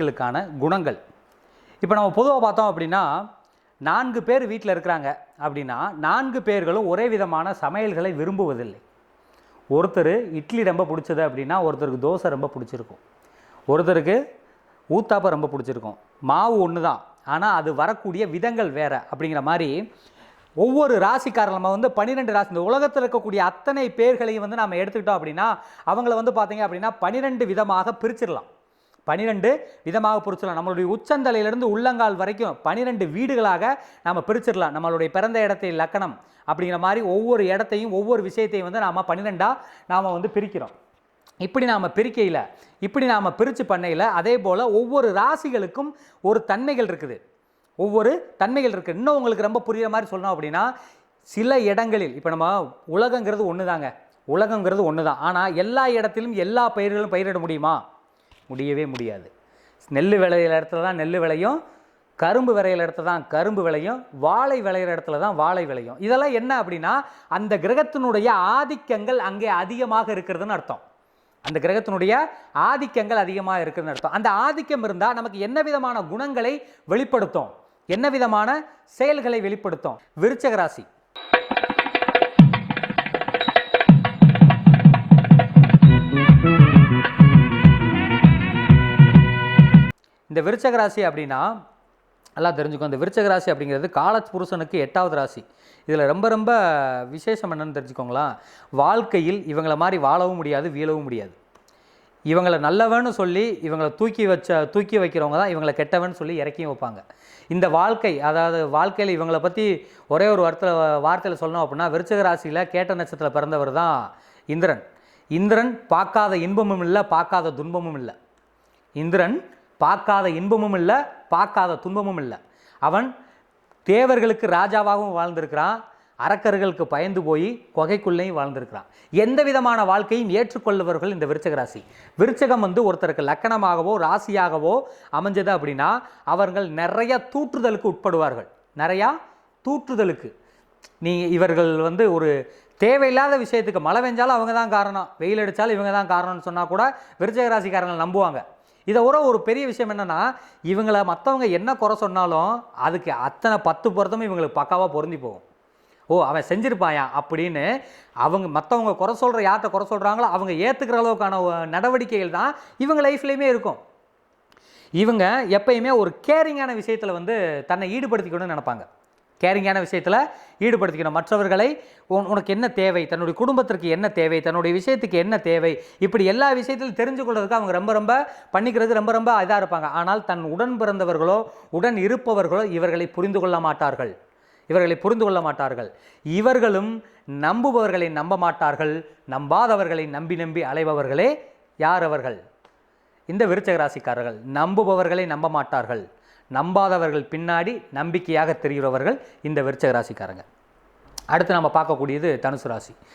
ராசிகளுக்கான குணங்கள். இப்போ நம்ம பொதுவாக பார்த்தோம் அப்படின்னா 4 பேர் வீட்டில் இருக்கிறாங்க அப்படின்னா 4 பேர்களும் ஒரே விதமான சமையல்களை விரும்புவதில்லை. ஒருத்தர் இட்லி ரொம்ப பிடிச்சது அப்படின்னா ஒருத்தருக்கு தோசை ரொம்ப பிடிச்சிருக்கும், ஒருத்தருக்கு ஊத்தாப்பம் ரொம்ப பிடிச்சிருக்கும். மாவு ஒன்று தான், ஆனால் அது வரக்கூடிய விதங்கள் வேறு. அப்படிங்கிற மாதிரி ஒவ்வொரு ராசிக்காரர் நம்ம 12 ராசி, இந்த உலகத்தில் இருக்கக்கூடிய அத்தனை பேர்களையும் நம்ம எடுத்துக்கிட்டோம் அப்படின்னா அவங்கள பார்த்தீங்க அப்படின்னா 12 விதமாக பிரிச்சிடலாம். 12 விதமாக பிரிச்சிடலாம். நம்மளுடைய உச்சந்தலையிலிருந்து உள்ளங்கால் வரைக்கும் 12 வீடுகளாக நாம் பிரிச்சிடலாம். நம்மளுடைய பிறந்த இடத்தை லக்கணம் அப்படிங்கிற மாதிரி ஒவ்வொரு இடத்தையும் ஒவ்வொரு விஷயத்தையும் நாம் 12ஆக நாம் பிரிக்கிறோம். இப்படி நாம் பிரிக்கையில், இப்படி நாம் பிரித்து பண்ணையில் அதே போல் ஒவ்வொரு ராசிகளுக்கும் ஒரு தன்மைகள் இருக்குது, ஒவ்வொரு தன்மைகள் இருக்குது. இன்னும் உங்களுக்கு ரொம்ப புரிகிற மாதிரி சொல்லணும் அப்படின்னா சில இடங்களில் இப்போ நம்ம உலகங்கிறது ஒன்று தாங்க, உலகங்கிறது ஒன்று தான். ஆனால் எல்லா இடத்திலும் எல்லா பயிர்களும் பயிரிட முடியுமா? முடியவே முடியாது. நெல் விளையிற இடத்துல தான் நெல் விளையும், கரும்பு விளையிற இடத்துல தான் கரும்பு விளையும், வாழை விளையிற இடத்துல தான் வாழை விளையும். இதெல்லாம் என்ன அப்படின்னா அந்த கிரகத்தினுடைய ஆதிக்கங்கள் அங்கே அதிகமாக இருக்கிறதுன்னு அர்த்தம். அந்த கிரகத்தினுடைய ஆதிக்கங்கள் அதிகமாக இருக்குதுன்னு அர்த்தம். அந்த ஆதிக்கம் இருந்தால் நமக்கு என்ன விதமான குணங்களை வெளிப்படுத்தும், என்ன விதமான செயல்களை வெளிப்படுத்தும்? விருச்சக ராசி. இந்த விருச்சக ராசி அப்படின்னா நல்லா தெரிஞ்சுக்கோ. இந்த விருச்சக ராசி அப்படிங்கிறது காலப்புருஷனுக்கு 8வது ராசி. இதில் ரொம்ப ரொம்ப விசேஷம் என்னன்னு தெரிஞ்சுக்கோங்களா, வாழ்க்கையில் இவங்களை மாதிரி வாழவும் முடியாது, வீழவும் முடியாது. இவங்களை நல்லவன்னு சொல்லி இவங்களை தூக்கி வைக்கிறவங்க தான் இவங்களை கெட்டவன்னு சொல்லி இறக்கியும் வைப்பாங்க. இந்த வாழ்க்கை, அதாவது வாழ்க்கையில் இவங்களை பற்றி ஒரே ஒரு வார்த்தையில் சொல்லணும் அப்படின்னா விருச்சக ராசியில் கேட்ட நட்சத்திரத்தில் பிறந்தவர் தான் இந்திரன். இந்திரன் பார்க்காத இன்பமும் இல்லை, பார்க்காத துன்பமும் இல்லை. இந்திரன் பார்க்காத இன்பமும் இல்லை, பார்க்காத துன்பமும் இல்லை. அவன் தேவர்களுக்கு ராஜாவாகவும் வாழ்ந்திருக்கிறான், அரக்கர்களுக்கு பயந்து போய் கொகைக்குள்ளேயும் வாழ்ந்திருக்கிறான். எந்த விதமான வாழ்க்கையும் ஏற்றுக்கொள்பவர்கள் இந்த விருச்சக ராசி. விருச்சகம் ஒருத்தருக்கு லக்கணமாகவோ ராசியாகவோ அமைஞ்சது அப்படின்னா அவர்கள் நிறைய தூற்றுதலுக்கு உட்படுவார்கள். நிறையா தூற்றுதலுக்கு இவர்கள் ஒரு தேவையில்லாத விஷயத்துக்கு, மழை பெஞ்சாலும் அவங்க தான் காரணம், வெயில் அடித்தாலும் இவங்க தான் காரணம்னு சொன்னால் கூட விருச்சக ராசிக்காரங்கள் நம்புவாங்க. இதை ஒரு பெரிய விஷயம் என்னென்னா இவங்களை மற்றவங்க என்ன குறை சொன்னாலும் அதுக்கு அத்தனை 10 பொருத்தமும் இவங்களுக்கு பக்காவாக பொருந்தி போகும். ஓ, அவன் செஞ்சிருப்பாயா அப்படின்னு அவங்க மற்றவங்க குறை சொல்கிற, யார்கிட்ட குறை சொல்கிறாங்களோ அவங்க ஏற்றுக்கிற அளவுக்கான நடவடிக்கைகள் தான் இவங்க லைஃப்லேயுமே இருக்கும். இவங்க எப்பயுமே ஒரு கேரிங்கான விஷயத்தில் தன்னை ஈடுபடுத்திக்கணும்னு நினைப்பாங்க. கேரிங்கான விஷயத்தில் ஈடுபடுத்திக்கணும். மற்றவர்களை உனக்கு என்ன தேவை, தன்னுடைய குடும்பத்திற்கு என்ன தேவை, தன்னுடைய விஷயத்துக்கு என்ன தேவை, இப்படி எல்லா விஷயத்திலும் தெரிஞ்சு கொள்வதற்கு அவங்க ரொம்ப ரொம்ப பண்ணிக்கிறது ரொம்ப ரொம்ப இதாக இருப்பாங்க. ஆனால் தன் உடன் பிறந்தவர்களோ உடன் இருப்பவர்களோ இவர்களை புரிந்து கொள்ள மாட்டார்கள். இவர்களும் நம்புபவர்களை நம்ப மாட்டார்கள். நம்பாதவர்களை நம்பி அலைபவர்களே யார் அவர்கள்? இந்த விருச்சக ராசிக்காரர்கள். நம்புபவர்களை நம்ப மாட்டார்கள், நம்பாதவர்கள் பின்னாடி நம்பிக்கையாக தெரிகிறவர்கள் இந்த விருச்சக ராசிக்காரங்க. அடுத்து நம்ம பார்க்கக்கூடியது தனுசு ராசி.